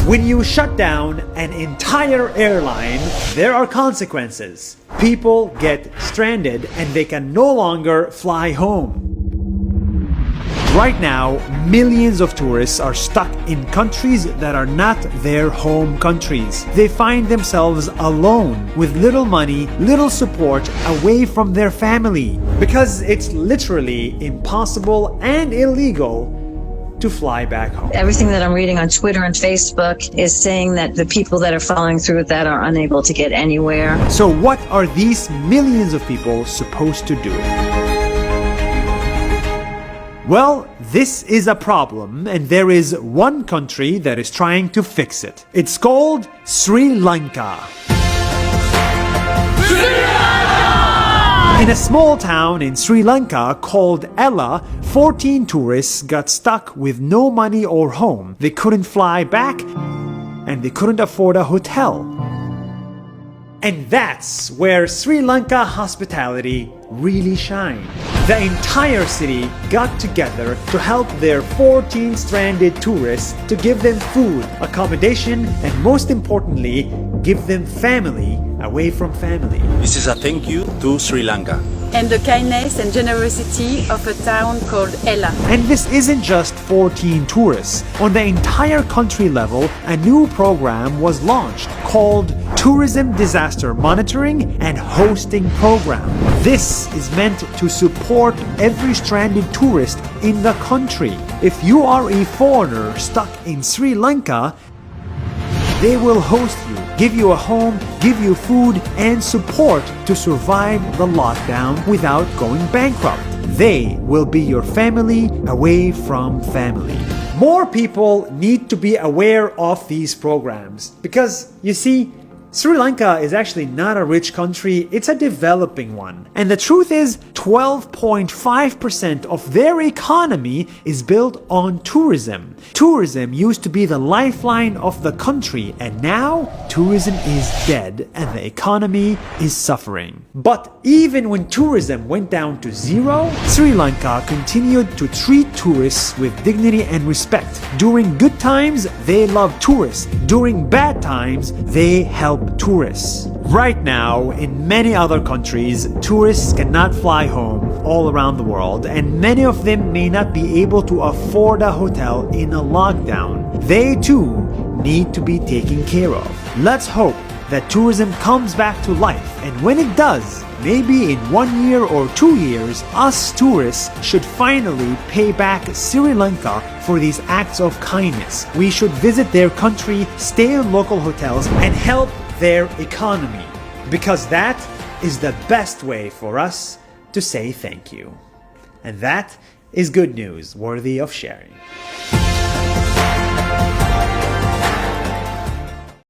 When you shut down an entire airline, there are consequences. People get stranded and they can no longer fly home. Right now, millions of tourists are stuck in countries that are not their home countries. They find themselves alone with little money, little support, away from their family. Because it's literally impossible and illegal to fly back home. Everything that I'm reading on Twitter and Facebook is saying that the people that are following through with that are unable to get anywhere. So what are these millions of people supposed to do? Well, this is a problem, and there is one country that is trying to fix it. It's called Sri Lanka. In a small town in Sri Lanka called Ella, 14 tourists got stuck with no money or home. They couldn't fly back, and they couldn't afford a hotel. And that's where Sri Lanka hospitality really shined. The entire city got together to help their 14 stranded tourists, to give them food, accommodation, and most importantly, give them family away from family. This is a thank you to Sri Lanka and the kindness and generosity of a town called Ella. And this isn't just 14 tourists. On the entire country level, a new program was launched called Tourism Disaster Monitoring and Hosting Program. This is meant to support every stranded tourist in the country. If you are a foreigner stuck in Sri Lanka, they will host you, give you a home, give you food and support to survive the lockdown without going bankrupt. They will be your family away from family. More people need to be aware of these programs because, you see, Sri Lanka is actually not a rich country, it's a developing one. And the truth is, 12.5% of their economy is built on tourism. Tourism used to be the lifeline of the country, and now tourism is dead and the economy is suffering. But even when tourism went down to zero, Sri Lanka continued to treat tourists with dignity and respect. During good times, they love tourists. During bad times, they help tourists. Right now, in many other countries, tourists cannot fly home all around the world, and many of them may not be able to afford a hotel in a lockdown. They too need to be taken care of. Let's hope that tourism comes back to life, and when it does, maybe in 1 year or 2 years, us tourists should finally pay back Sri Lanka for these acts of kindness. We should visit their country, stay in local hotels, and help their economy, because that is the best way for us to say thank you. And that is good news worthy of sharing.